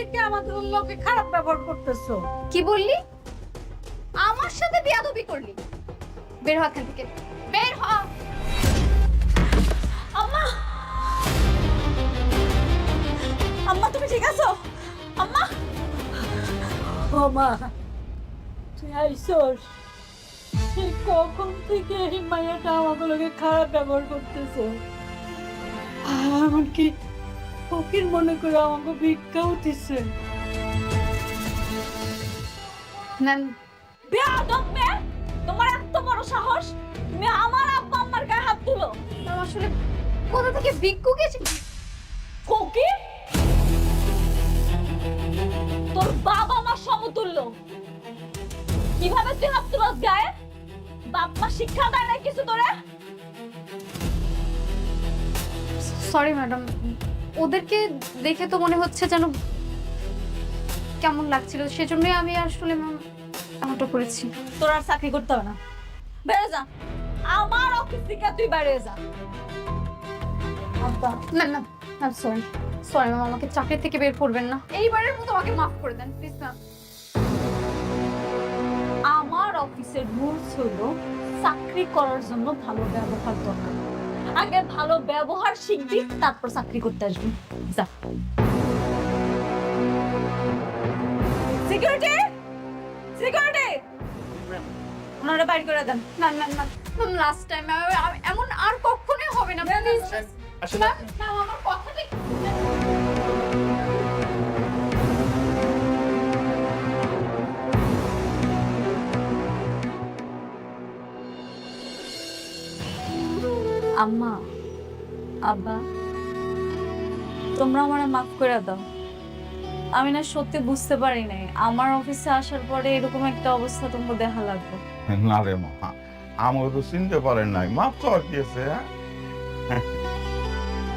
থেকে আমাদের লোকে খারাপ ব্যবহার করতেছো? কি বললি? আমার সাথে বেয়াদবি করলি? বের হ এখান থেকে, বের হ। আম্মা, আম্মা তুমি ঠিক আছো? আম্মা, ও মা তুই আইসোস? সেই কখন থেকে এই মায়াটা আমাকে লোকে খারাপ ব্যবহার করতেছে, এমনকি ফকির মনে করে আমাকে ভিক্ষাও দিচ্ছে। ম্যাম, বেয়াদব মেয়ে, তোমার এত বড় সাহস, তুমি আমার আব্বা আম্মার গায়ে হাত তুলো? ম্যাম আসলে কোথা থেকে ভিক্ষুক এসে? ফকির? তোর বাবা মা সমতুল্য, কিভাবে তুই হাত তুলস গায়ে? বাপ মা শিক্ষা দেয় না কিছু তোরে? সরি ম্যাডাম, ওদেরকে দেখে তো মনে হচ্ছে যেন কেমন লাগছিল, সেজন্যই আমি আসলে ম্যাম এমনটা করেছি। তোর আর চাকরি করতে হবে না, বেড়ে যা আমার অফিস থেকে, তুই বাইরে যা। আব্বা, ma'am ma'am ma'am sorry, sorry ma'am, আমাকে চাকরি থেকে বের করবেন না, এইবারের মতো আমাকে মাফ করে দেন প্লিজ ম্যাম। আমার অফিসের রুলস হলো চাকরি করার জন্য ভালো ব্যবহার দরকার। আগে ভালো ব্যবহার শিখবি, তারপর চাকরি করতে আসবি। যা। সিকিউরিটি, সিকিউরিটি, ওনারা বাইর করে দেন। Ma'am ma'am ma'am ma'am last time এমন আর কখনোই হবে না প্লিজ। আসলে ম্যাম ম্যাম আমার কথাটা আম্মা, আব্বা, তোমরা আমারে মাফ করে দাও। আমি না সত্যি বুঝতে পারি নাই আমার অফিসে আসার পরে এরকম একটা অবস্থা তোমাকে দেখা লাগবে। না রে মা, আমাকে তো চিনতে পারেন নাই, মাপ তো আর কি আছে।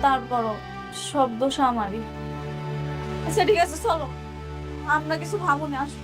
তারপরও সব দোষ আমারই। আচ্ছা ঠিক আছে, চলো আমরা কিছু ভাবুনি, আসো।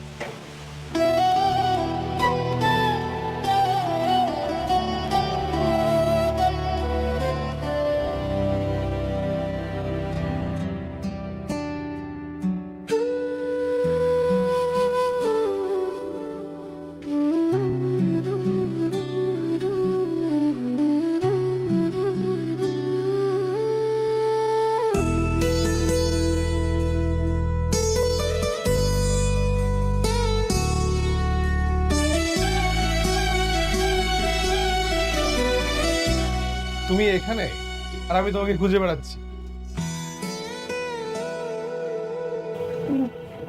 তুমি এখানে আর আমি তোমাকে খুঁজে বেড়াচ্ছি।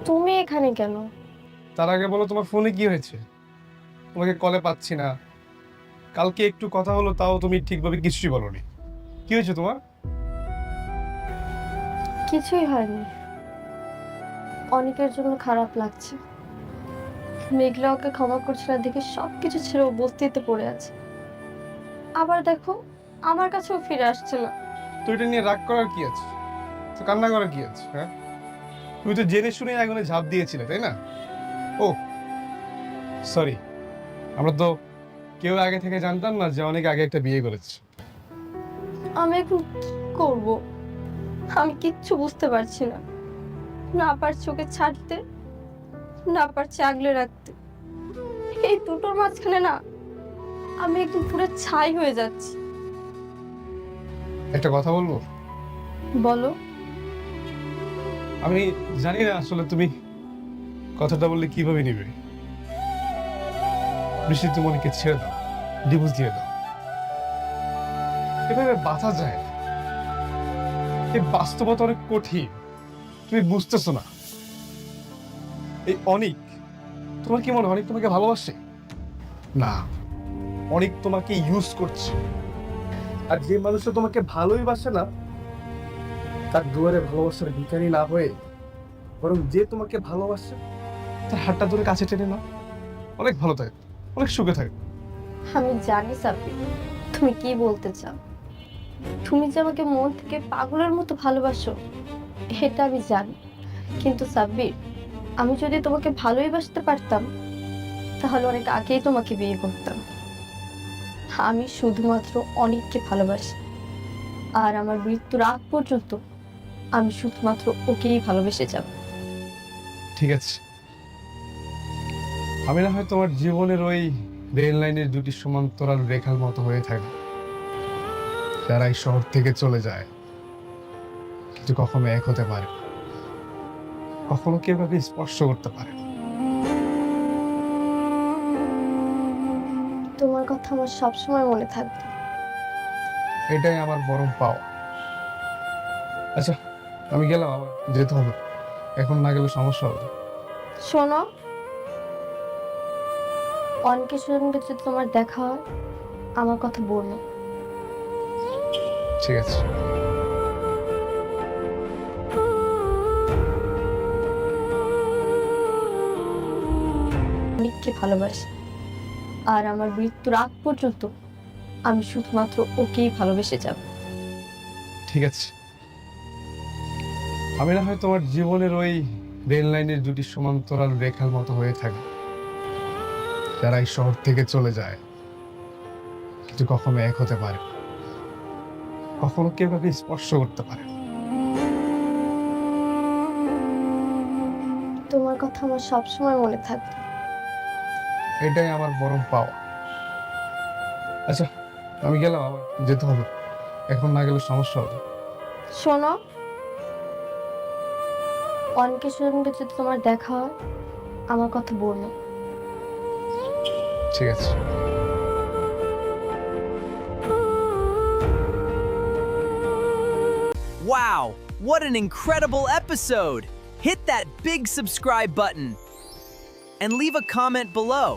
তুমি এখানে কেন? তার আগে বলো তোমার ফোনে কি হয়েছে? তোমাকে কলে পাচ্ছি না, কালকে একটু কথা হলো তাও তুমি ঠিকভাবে কিছুই বলোনি। কি হয়েছে তোমার? কিছুই হয়নি, অনেকের জন্য খারাপ লাগছে। মেঘলা ওকে ক্ষমা করছে না দেখে সবকিছু ছেড়ে ও বস্তিতে পড়ে আছে। আবার দেখো আমার কাছেও ফিরে আসছে না। তো এটা নিয়ে রাগ করার কি আছে, তো কান্না করার কি আছে? হ্যাঁ, তুমি তো জেনে শুনে আগুনে ঝাঁপ দিয়েছিলে, তাই না? ও সরি, আমরা তো কেউ আগে থেকে জানতাম না যে অনেক আগে একটা বিয়ে করেছে। আমি এখন কি করব? আমি কিচ্ছু বুঝতে পারছি না, না পারছি ওকে ছাড়তে, না পারছি আগলে রাখতে। এই দুটোর মাঝখানে না আমি একদম পুরো ছাই হয়ে যাচ্ছি। একটা কথা বলবো? বলো। আমি জানি না আসলে তুমি কথাটা বললে কিভাবে নিবে। নিশ্চিত তুমি অনেককে ছেড়ে দাও, ডিভোর্স দিয়ে দাও। এভাবে বাঁচা যায় না, এই বাস্তবতা অনেক কঠিন, তুমি বুঝতেছো না। এই অনিক, তোমার কি মনে হয় অনিক তোমাকে ভালোবাসে? না, অনিক তোমাকে ইউজ করছে। আর যে মানুষটা তোমাকে ভালোই বাসে না, তার দুয়ারে ভালোবাসার ভিখারি না হয়ে বরং যে তোমাকে ভালোবাসে তার হাতটা ধরে কাছে টেনে নাও, অনেক ভালো থাকে, অনেক সুখে থাকে। আমি জানি সাব্বির তুমি কি বলতে চাও। তুমি যে আমাকে মন থেকে পাগলের মতো ভালোবাসো এটা আমি জানি, কিন্তু সাব্বির আমি যদি তোমাকে ভালোই বাসতে পারতাম তাহলে অনেক আগেই তোমাকে বিয়ে করতাম। আমি শুধুমাত্র অনিককে ভালোবাসি, আর আমার মৃত্যুর আগ পর্যন্ত আমি শুধুমাত্র ওকেই ভালোবেসে যাব। ঠিক আছে, আমি না হয় তোমার জীবনের ওই রেল লাইনের দুটি সমান্তরাল রেখার মতো হয়ে থাকে, যারা এই শহর থেকে চলে যায় কিন্তু কখনো এক হতে পারে না। কখনো কেউ কাউকে স্পর্শ করতে পারে না। তোমার কথা আমার সবসময় মনে থাকবে। এটাই আমার বরং পাওয়া। আচ্ছা, আমি গেলাম, আমার যেতে হবে, এখন না গেলে সমস্যা হবে। শোনো, অনেকের সঙ্গে যদি তোমার দেখা হয় আমার কথা বলো। ঠিক আছে। অনেককে ভালোবাসি, আর আমার মৃত্যুর আগ পর্যন্ত আমি শুধুমাত্র ওকেই ভালোবেসে যাব। ঠিক আছে, আমি না হয় তোমার জীবনের ওই রেল লাইনের দুটি সমান্তরাল রেখার মতো হয়ে থাকে, যারা এই শহর থেকে চলে যায় কিন্তু কখনো এক হতে পারে না। কখনো কেউ কাউকে স্পর্শ করতে পারে না। তোমার কথা আমার সবসময় মনে থাকবে। এটাই আমার বরং পাওয়া। আচ্ছা, আমি গেলাম, আমার যেতে হবে, এখন না গেলে সমস্যা হবে। শোনো, অনেকের সঙ্গে যদি তোমার দেখা হয় আমার কথা বলো। ঠিক আছে। Wow, what an incredible episode! Hit that big subscribe button and leave a comment below.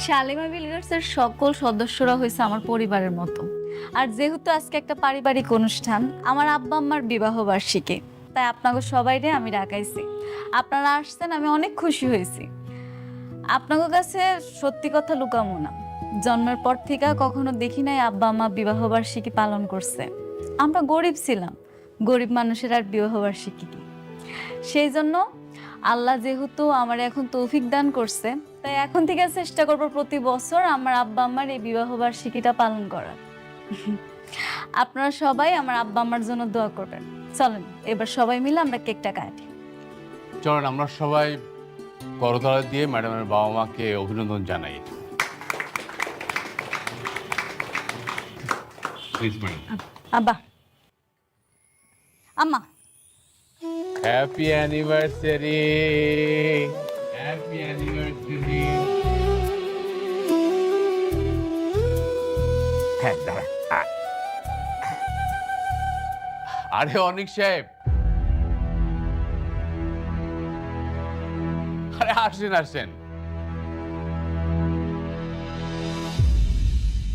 Shalimar বিল্ডার্সের সকল সদস্যরা হয়েছে আমার পরিবারের মতো। আর যেহেতু আজকে একটা পারিবারিক অনুষ্ঠান, আমার আব্বা আম্মার বিবাহ বার্ষিকী, তাই আপনাকে সবাইরে আমি ডাকাইছি। আপনারা আসছেন, আমি অনেক খুশি হয়েছি। আপনাদের কাছে সত্যি কথা লুকামো না, জন্মের পর থেকে কখনো দেখি নাই আব্বা আম্মা বিবাহ বার্ষিকী পালন করছে। আমরা গরিব ছিলাম, গরিব মানুষের আর বিবাহ বার্ষিকী কি। সেই জন্য আল্লাহ যেহেতু আমার এখন তৌফিক দান করছে, তাই এখন থেকে চেষ্টা করব প্রতি বছর আমার আব্বা আম্মার এই বিবাহ বার্ষিকীটা পালন করার। আপনারা সবাই আমার আব্বা আম্মার জন্য দোয়া করবেন। চলেন এবার সবাই মিলে আমরা কেকটা কাটি। চলেন আমরা সবাই করতালি দিয়ে ম্যাডামের বাবা মাকে অভিনন্দন জানাই। আব্বা, আম্মা, হ্যাপি অ্যানিভার্সারি, হ্যাপি অ্যানিভার্সারি। হ্যাঁ দাঁড়া। আরে অনিক সাহেব, আরে আসেন আসেন,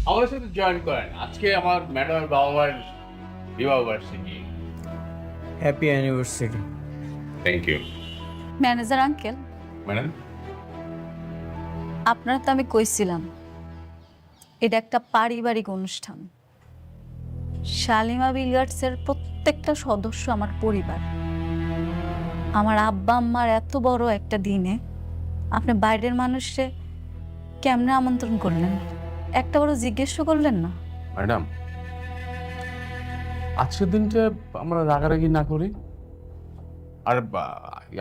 আমাদের সাথে জয়েন করেন। আজকে আমার ম্যাডামের বাবা মায়ের বিবাহ বার্ষিকী। Happy anniversary. Thank you manager uncle, madam. আপনারা তো আমি কইছিলাম এটা একটা পারিবারিক অনুষ্ঠান। শালিমা বিল্ডার্সের প্রত্যেকটা সদস্য আমার পরিবার। আমার আব্বা আম্মার এত বড় একটা দিনে আপনি বাইরের মানুষকে কেমনে আমন্ত্রণ করলেন, একটা বড় জিজ্ঞেস করলেন না? ম্যাডাম, আজকের দিনটা আমরা রাগারাগি না করি, আর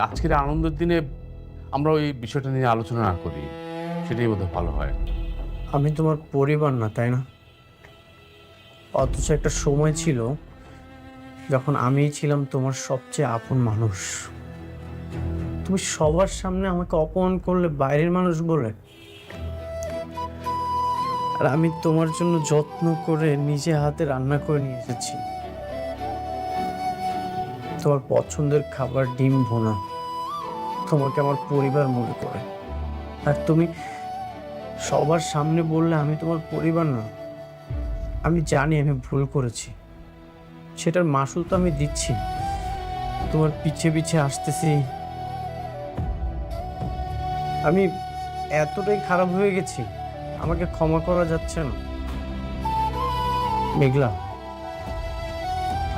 আজকের আনন্দের দিনে আমরা ওই বিষয়টা নিয়ে আলোচনা না করি, সেটাই বোধহয় ভালো হয়। আমি তোমার পরিবার না, তাই না? অথচ একটা সময় ছিল যখন আমিই ছিলাম তোমার সবচেয়ে আপন মানুষ। তুমি সবার সামনে আমাকে অপমান করলে বাইরের মানুষ বলে, আর আমি তোমার জন্য যত্ন করে নিজে হাতে রান্না করে নিয়ে এসেছি। তোমার পছন্দের খাবার ডিম ভুনা, তোমাকে আমার পরিবার মনে করে, আর তুমি সবার সামনে বললে আমি তোমার পরিবার না। আমি জানি আমি ভুল করেছি, সেটার মাসুল তো আমি দিচ্ছি। তোমার পিছে পিছে আসতেছি। আমি এতটাই খারাপ হয়ে গেছি, আমাকে ক্ষমা করা যাচ্ছে না। মেঘলা,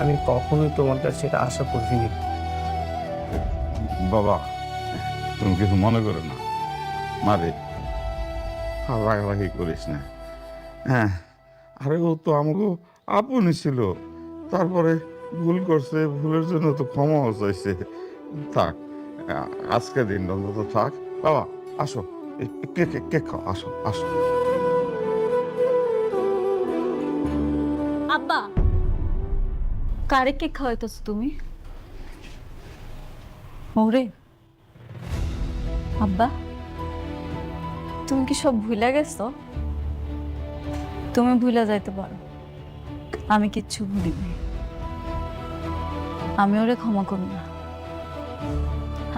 আমি কখনোই তোমার কাছে এটা আশা করিনি। বাবা, তুমি কিছু মনে করো না, মারে রাগারাগি করিস না। হ্যাঁ, আরে ও তো আমাকে আপনই ছিল, তারপরে ভুল করছে, ভুলের জন্য তো ক্ষমাও চাইছে। থাক, আজকে দিন অন্তত থাক। বাবা আসো, কেক খাও, আসো আসো। আব্বা, কারে কেক খাওয়াইতেছ তুমি? ওরে আব্বা, তুমি কি সব ভুলে গেছো? তুমি ভুলে যাইতে পারো, আমি কিচ্ছু ভুলিনি। আমি ওরে ক্ষমা করব না।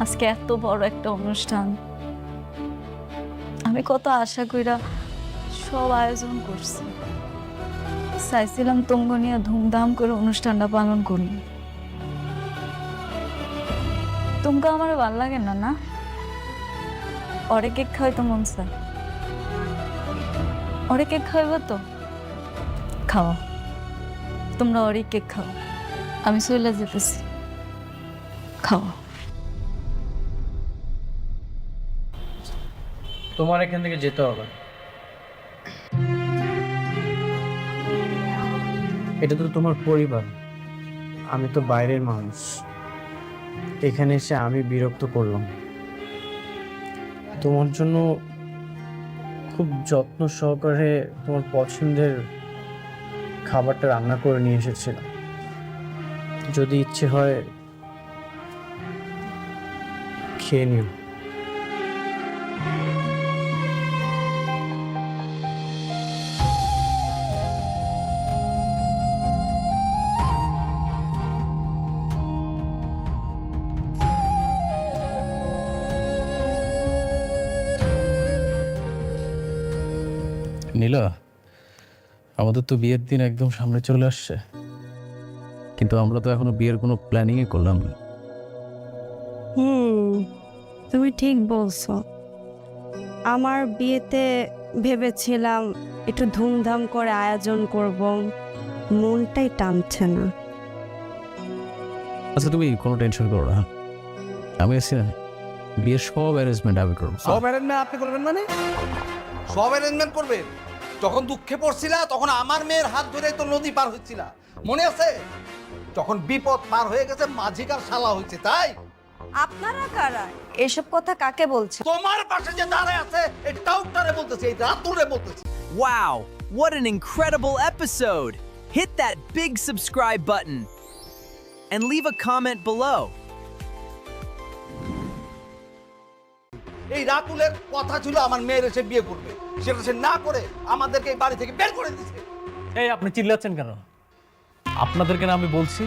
আজকে এত বড় একটা অনুষ্ঠান, আমি কত আশা কইরা সব আয়োজন করছি, চাইছিলাম তোমগ নিয়ে ধুমধাম করে অনুষ্ঠানটা পালন করি। তোমকে আমার ভালো লাগে না না? ওরে কেক খাওয়াইতো মন চায়, ওরে কেক খাওয়াইব তো খাও, তোমরা ওরে কেক খাও, আমি চলে যেতেছি, খাও। তোমার এখান থেকে যেতে হবে। এটা তো তোমার পরিবার, আমি তো বাইরের মানুষ। এখানে এসে আমি বিরক্ত করলাম। তোমার জন্য খুব যত্ন সহকারে তোমার পছন্দের খাবারটা রান্না করে নিয়ে এসেছিলাম। যদি ইচ্ছে হয় খেয়ে নিও। নীলা, আমাদের তো বিয়ের দিন একদম সামনে চলে আসছে, কিন্তু আমরা তো এখনো বিয়ের কোনো প্ল্যানিংই করলাম না। তুমি ঠিক বলছো। আমার বিয়েতে ভেবেছিলাম একটু ধুমধাম করে আয়োজন করব, মনটাই টানছে না। আচ্ছা তুমি কোনো টেনশন করো না, আমি আছি না, বিয়ের সব অ্যারেঞ্জমেন্ট আমি করবো। সব অ্যারেঞ্জমেন্ট আপনি করবেন মানে? সব অ্যারেঞ্জমেন্ট করবেন? যখন দুঃখে পড়ছিলা তখন আমার মেয়ের হাত ধরে তো নদী পার হচ্ছিল, মনে আছে? যখন বিপদ পার হয়ে গেছে মাঝিকার শালা হয়েছে, তাই? আপনারা কারা? এসব কথা কাকে বলছে? তোমার পাশে যে দাঁড়ায় আছে এই টাউটারে বলতেছি, এই রাতুরে বলতেছি। Wow, what an incredible episode! Hit that big subscribe button and leave a comment below. এই রাতুলের কথা ছিল আমার মেয়ের এসে বিয়ে করবে, সেটা সে না করে আমাদেরকে এই বাড়ি থেকে বের করে দিয়েছে। এই আপনি চিল্লাচ্ছেন কেন? আপনাদেরকে না আমি বলছি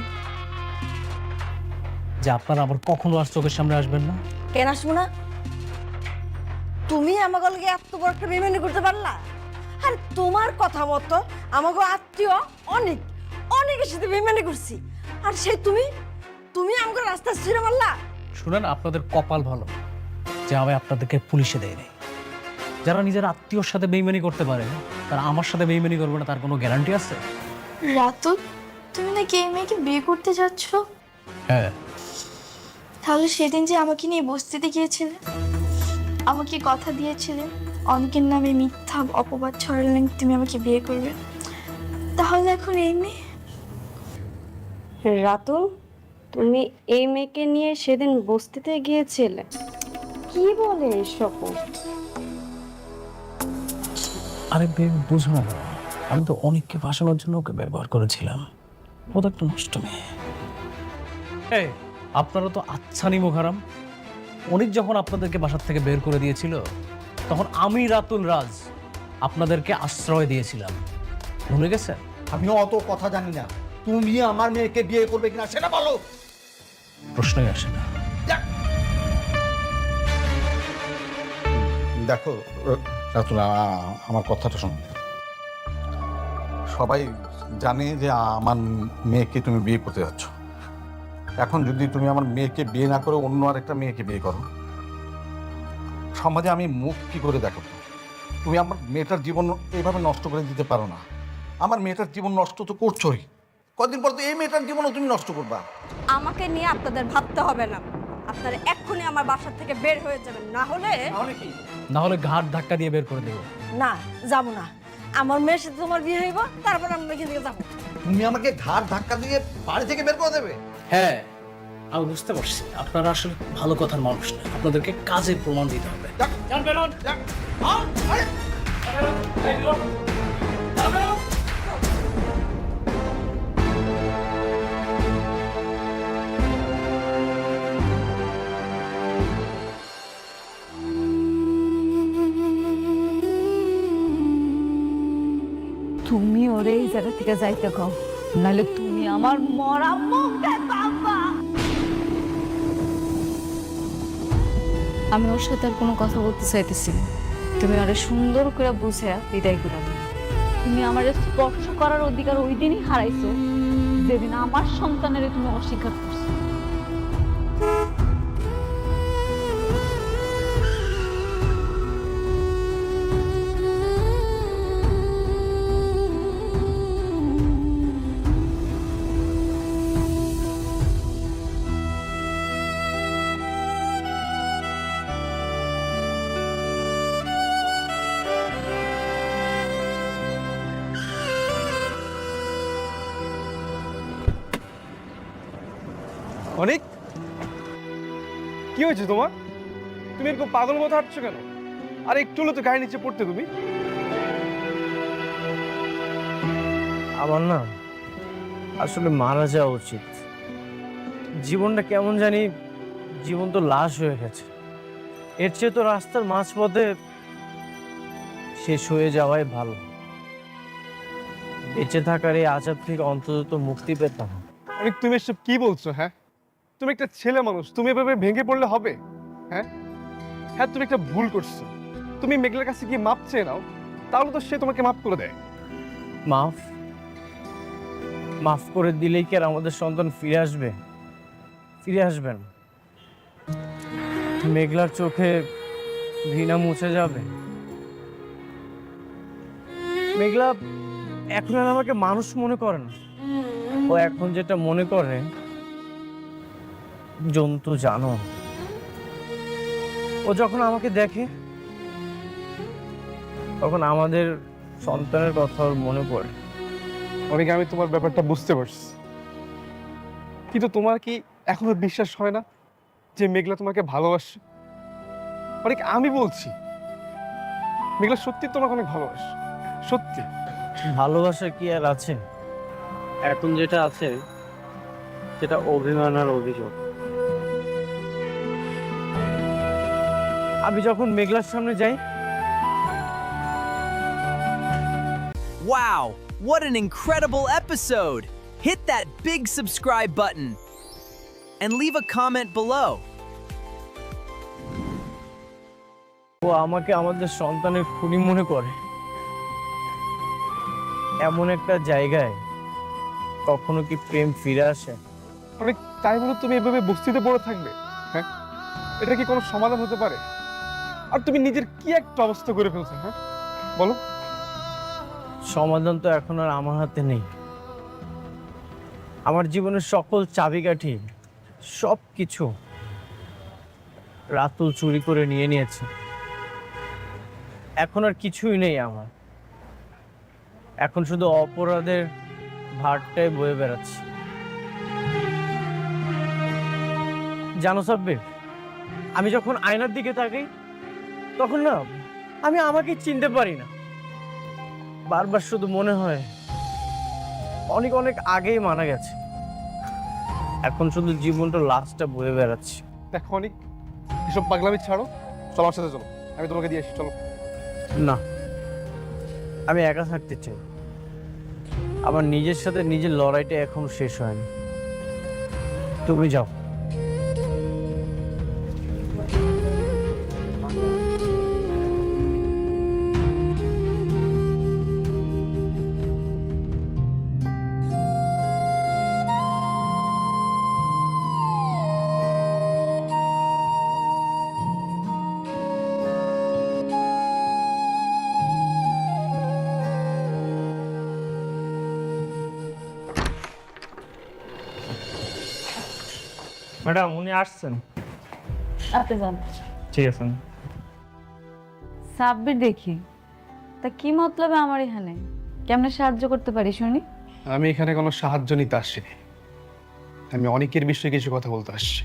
যে আপনারা আবার কখনো আর চোখের সামনে আসবেন না। কেন আসবো না? তুমি আমাকে লগে এত বড় একটা বেইমানি করতে পারলা? আর তোমার কথা মতো আমাকে আত্মীয় অনেক অনেকের সাথে বেইমানি করছি, আর সেই তুমি আমাকে রাস্তা ছেড়ে মারলা। শুনেন, আপনাদের কপাল ভালো যে আমি আপনাদেরকে পুলিশে দেয় নাই। যারা নিজের আত্মীয়র সাথে বেইমানি করতে পারে তারা আমার সাথে বেইমানি করবে না, তার কোনো গ্যারান্টি আছে? রাতুল, তুমি নাকি এই মেয়েকে বিয়ে করতে যাচ্ছ? হ্যাঁ। তাহলে সেদিন যে আমাকে নিয়ে বস্তিতে গিয়েছিলে, আমাকে কথা দিয়েছিলে অনেকের নামে মিথ্যা অপবাদ ছড়ালেন তুমি আমাকে বিয়ে করবে, তাহলে এখন এই মেয়ে? রাতুল, তুমি এই মেয়েকে নিয়ে সেদিন বস্তিতে গিয়েছিলে? কি বলে এসব? আরে বুঝো না, আমি তো অনেককে ফাঁসানোর জন্য ওকে ব্যবহার করেছিলাম। ও তো একটা নষ্ট মেয়ে। এই আপনারা তো আচ্ছানি মুখারাম। অনেক যখন আপনাদেরকে বাসার থেকে বের করে দিয়েছিল তখন আমি রাতুল রাজ আপনাদেরকে আশ্রয় দিয়েছিলাম, ভুলে গেছেন? আমিও অত কথা জানি না, তুমি আমার মেয়েকে বিয়ে করবে কিনা সেটা বলো। প্রশ্নই আসে না। দেখো রাতুল, আমার কথাটা শোনো। সবাই জানে যে আমার মেয়েকে তুমি বিয়ে করতে যাচ্ছ। এখন যদি তুমি আমার মেয়েকে বিয়ে না করে অন্য আরেকটা মেয়েকে বিয়ে করো, সমাজে আমি মুখ কি করে দেখো? তুমি আমার মেয়েটার জীবন এইভাবে নষ্ট করে দিতে পারো না। আমার মেয়েটার জীবন নষ্ট তো করছোই, কদিন পর তো এই মেয়েটার জীবনও তুমি নষ্ট করবা। আমাকে নিয়ে আপনাদের ভাবতে হবে না, আপনারা এক্ষুনি আমার বাসা থেকে বের হয়ে যাবেন, না হলে না হলে ঘাট ধাক্কা দিয়ে বের করে দেবো। না, যাবো না। আমার মেয়ের সাথে তোমার বিয়ে হইব, তারপর আমরা এখান থেকে যাবো। তুমি আমাকে ঘাট ধাক্কা দিয়ে বাড়ি থেকে বের করে দেবে? হ্যাঁ, আমি বুঝতে পারছি আপনারা আসলে ভালো কথার মানুষ না, আপনাদেরকে কাজে প্রমাণ দিতে হবে। যান বেরোন। তুমি ওরে এই জায়গা থেকে যাইতে কও, নাহলে তুমি আমার মরা মুখে পাবা। আমি ওর সাথে আর কোনো কথা বলতে চাইতেছি না। তুমি আরে সুন্দর করে বুঝে বিদায় করে দাও। তুমি আমার স্পর্শ করার অধিকার ওই দিনই হারাইছো যেদিন আমার সন্তানের তুমি অস্বীকার করছো। অনেক কি হয়েছে তোমার? তুমি এরকম পাগল মতো হাঁটছো কেন? আর একটু হলে তো গায়ে নিচে পড়তে তুমি। আমার না আসলে মারা যাওয়া উচিত। জীবনটা কেমন জানি, জীবন তো লাশ হয়ে গেছে। এর চেয়ে তো রাস্তার মাঝপথে শেষ হয়ে যাওয়াই ভালো। বেঁচে থাকার এই আজাব থেকে অন্তত তো মুক্তি পেতাম। অনেক তুমি এসব কি বলছো? হ্যাঁ, তুমি একটা ছেলে মানুষ, তুমি এভাবে ভেঙে পড়লে হবে? হ্যাঁ হ্যাঁ, তুমি একটা ভুল করছো। তুমি মেঘলার কাছে গিয়ে মাপ চেয়ে নাও, তাহলে তো সে তোমাকে মাফ করে দেয়। মাফ করে দিলেই কি আর আমাদের সন্তান ফিরে আসবে? ফিরে আসবেন? মেঘলার চোখে ঘৃণা মুছে যাবে? মেঘলা এখন আর আমাকে মানুষ মনে করে না, ও এখন যেটা মনে করে জন্তু জানো। ও যখন আমাকে দেখে তখন আমাদের সন্তানের কথা ওর মনে পড়ে। অনেক আমি তোমার ব্যাপারটা বুঝতে পারছি, কিন্তু তোমার কি এখনো বিশ্বাস হয় না যে মেঘলা তোমাকে ভালোবাসে? অনেক আমি বলছি মেঘলা সত্যি তোমাকে অনেক ভালোবাসে, সত্যি। ভালোবাসা কি আর আছে? এখন যেটা আছে সেটা অভিমান আর অভিযোগ। আমি যখন মেঘলার সামনে যাই, Wow, what an incredible episode! Hit that big subscribe button and leave a comment below. ও আমাকে আমাদের সন্তানের খুনি মনে করে। এমন একটা জায়গায় কখনো কি প্রেম ফিরে আসে? অনেক তাই বলে তুমি এভাবে বস্তিতে পড়ে থাকবে? হ্যাঁ, এটা কি কোনো সমাধান হতে পারে? আর তুমি নিজের কি একটা অবস্থা করে ফেলছো? হ্যাঁ বলো। সমাধান তো এখন আর আমার হাতে নেই। আমার জীবনের সকল চাবিকাঠি, সব কিছু রাতুল চুরি করে নিয়ে নিয়েছে। এখন আর কিছুই নেই আমার। এখন শুধু অপরাধের ভারটাই বয়ে বেড়াচ্ছি। জানো সাব্বির, আমি যখন আয়নার দিকে তাকাই তখন না আমি আমাকে চিনতে পারি না। বারবার শুধু মনে হয় অনেক অনেক আগেই মারা গেছে। এখন শুধু জীবনটা লাস্টটা বয়ে বেড়াচ্ছি। দেখো অনেক, এসব পাগলামি ছাড়ো, চলো আমার সাথে চলো, আমি তোমাকে দিয়ে আসি। চলো। না, আমি একা থাকতে চাই। আমার নিজের সাথে নিজের লড়াইটা এখনো শেষ হয়নি। তুমি যাও। ম্যাডাম, উনি আসছেন। আপনি যান। ঠিক আছে। সাব্বির দেখি তা কি মতলবে আমার এখানে? কেমনে সাহায্য করতে পারি শুনি? আমি এখানে কোনো সাহায্য নিতে আসিনি, আমি অনেকের বিষয়ে কিছু কথা বলতে আসছি।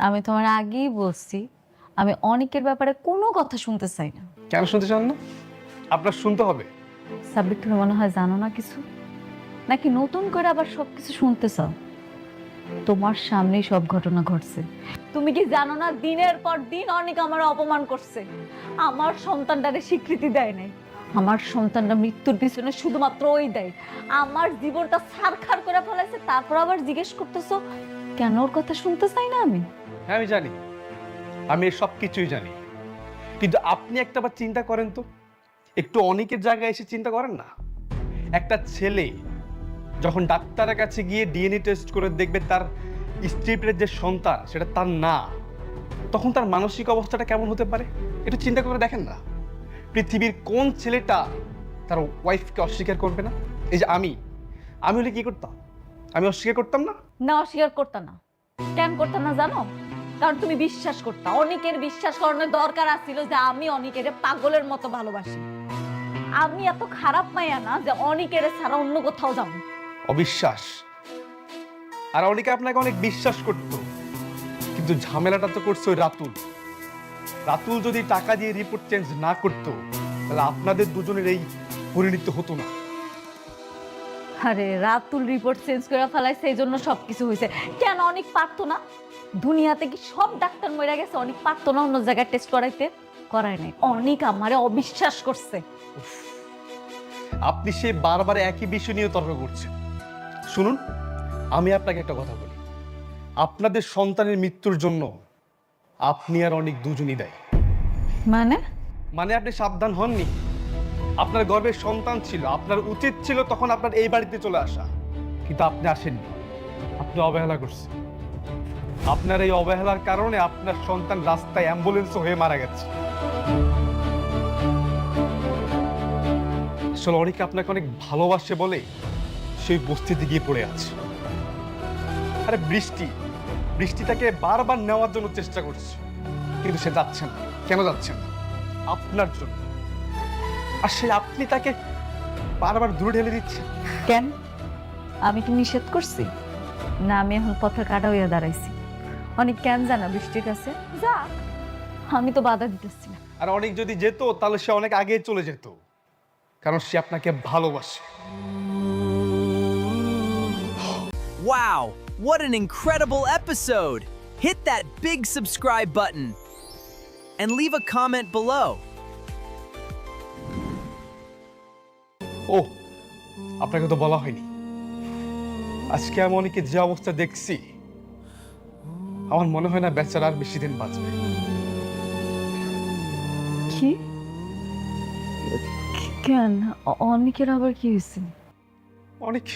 আমি তোমার আগেই বলছি আমি অনেকের ব্যাপারে কোনো কথা শুনতে চাই না। কেন শুনতে চান না? আপনার শুনতে হবে। সাব্বির, তুমি মনে হয় জানো না কিছু, নাকি নতুন করে আবার সবকিছু শুনতে চাও? তোমার সামনেই সব ঘটনা ঘটছে। তুমি কি জানো না দিনের পর দিন অনেক আমার অপমান করছে, আমার সন্তানটারে স্বীকৃতি দেয় নাই। আমার সন্তানটা মৃত্যুর পিছনে শুধুমাত্র ওই দেয়, আমার জীবনটা ছারখার করে ফেলাইছে। তারপর আবার জিজ্ঞেস করতেছো কেন ওর কথা শুনতে চাই না আমি? হ্যাঁ আমি জানি, আমি সব কিছুই জানি, কিন্তু আপনি একটা বার চিন্তা করেন তো, একটু অনেকের জায়গায় এসে চিন্তা করেন না। একটা ছেলে যখন ডাক্তারের কাছে গিয়ে ডিএনএ টেস্ট করে দেখবে তার স্ত্রীর যে সন্তান সেটা তার না, তখন তার মানসিক অবস্থাটা কেমন হতে পারে একটু চিন্তা করে দেখেন না। পৃথিবীর কোন ছেলেটা তার ওয়াইফকে অস্বীকার করবে না? এই যে আমি হলে কি করতাম? আমি অস্বীকার করতাম না? না, অস্বীকার করতাম না। কেন করতাম না জানো? কারণ তুমি বিশ্বাস করতা। অনেকের বিশ্বাস করানোর দরকার আছিল যে আমি অনেকের পাগলের মতো ভালোবাসি। আমি এত খারাপ মাইয়া না যে অনেকের ছাড়া অন্য কোথাও যাবো। অবিশ্বাস? আর অনেকে আপনাকে অনেক বিশ্বাস করতো, কিন্তু ঝামেলাটা তো করছে ওই রাতুল। রাতুল যদি টাকা দিয়ে রিপোর্ট চেঞ্জ না করতো তাহলে আপনাদের দুজনের এই পরিণতি হতো না। আরে রাতুল রিপোর্ট চেঞ্জ করে ফেলাইছে, এই জন্য সবকিছু হয়েছে। কেন অনেক পারতো না? দুনিয়াতে কি সব ডাক্তার মরে গেছে? অনেক পারতো না অন্য জায়গায় টেস্ট করাইতে? করায় নাই। অনেক আমারে অবিশ্বাস করছে। আপনি সে বারবার একই বিষয় নিয়ে তর্ক করছেন। শুনুন, আমি আপনাকে একটা কথা বলি, আপনাদের সন্তানের মৃত্যুর জন্য আপনি আর অনেক দুজনই দায়ী। মানে আপনি সাবধান হননি। আপনার গর্ভের সন্তান ছিল, আপনার উচিত ছিল তখন আপনার এই বাড়িতে চলে আসা, কিন্তু আপনি আসেননি। আপনি অবহেলা করছেন। আপনার এই অবহেলার কারণে আপনার সন্তান রাস্তায় অ্যাম্বুলেন্স হয়ে মারা গেছে। আসলে অনেকে আপনাকে অনেক ভালোবাসে বলে সেই বস্তিতে গিয়ে পড়ে আছে। আরে বৃষ্টি তাকে বারবার নেওয়ার জন্য চেষ্টা করছে, কিন্তু সে যাচ্ছে না। কেন যাচ্ছে না? আপনার জন্য। আর সে আপনি তাকে বারবার দূরে ঢেলে দিচ্ছেন। কেন? আমি কি নিষেধ করছি? না, আমি এখন পথে কাটা হইয়া দাঁড়াইছি। অনেক কেন জানা বৃষ্টির কাছে যা, আমি তো বাধা দিতেছি না। আর অনেক যদি যেত তাহলে সে অনেক আগে চলে যেত, কারণ সে আপনাকে ভালোবাসে। Wow, what an incredible episode! Hit that big subscribe button and leave a comment below. ও, আপনাকে তো বলা হয়নি, আজকে আমি অনেকে যে অবস্থা দেখছি আমার মনে হয় না বেচারা আর বেশি দিন বাঁচবে। কি? কেন? অনেকের আবার কি হয়েছে? অনেক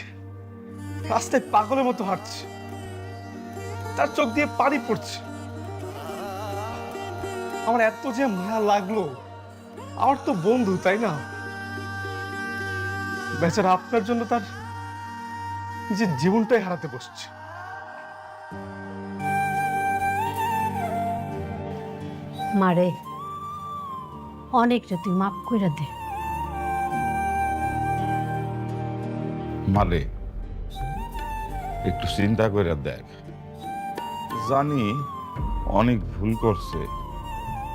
রাস্তায় পাগলের মতো হাঁটছে, তার চোখ দিয়ে পানি পড়ছে। আমার এত যে মায়া লাগলো, আমার তো বন্ধু, তাই না? বেচারা আপনার জন্য তার নিজের জীবনটাই হারাতে বসছে। মারে অনেকটা তুই মাফ করে দে। মালে একটু চিন্তা করে দেখ। জানি অনেক ভুল করছে,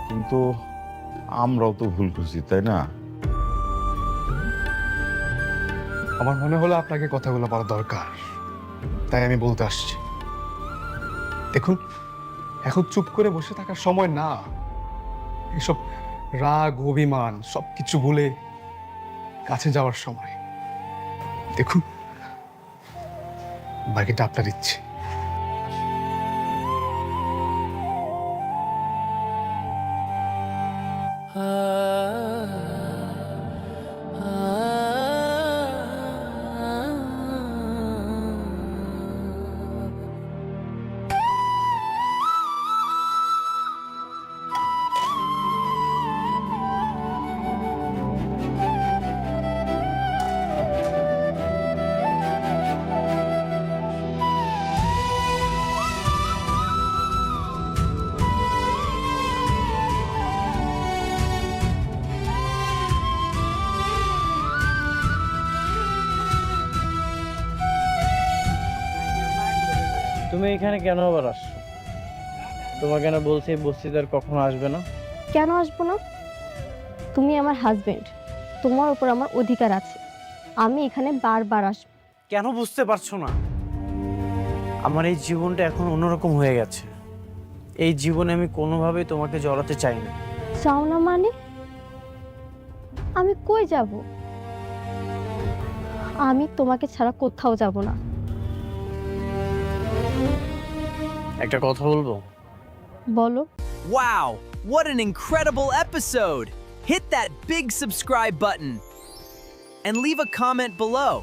কিন্তু আমরাও তো ভুল করছি, তাই না? আমার মনে হলো আপনাকে কথাগুলো বলা দরকার, তাই আমি বলতে আসছি। দেখুন, এখন চুপ করে বসে থাকার সময় না। এসব রাগ অভিমান সবকিছু ভুলে কাছে যাওয়ার সময়। দেখুন, বাকিটা আপনার ইচ্ছে। তুমি এখানে কেন আবার আসছো? তোমাকে না বলছি এই বস্তিতে আর কখনো আসবে না? কেন আসবো না? তুমি আমার হাজবেন্ড, তোমার উপর আমার অধিকার আছে। আমি এখানে বারবার আসবো। কেন বুঝতে পারছো না? আমার এই জীবনটা এখন অন্যরকম হয়ে গেছে। এই জীবনে আমি কোনোভাবেই তোমাকে জড়াতে চাই না। চাও না মানে? আমি কই যাব? আমি তোমাকে ছাড়া কোথাও যাব না। একটা কথা বলবো? বলো। Wow, what an incredible episode! Hit that big subscribe button and leave a comment below.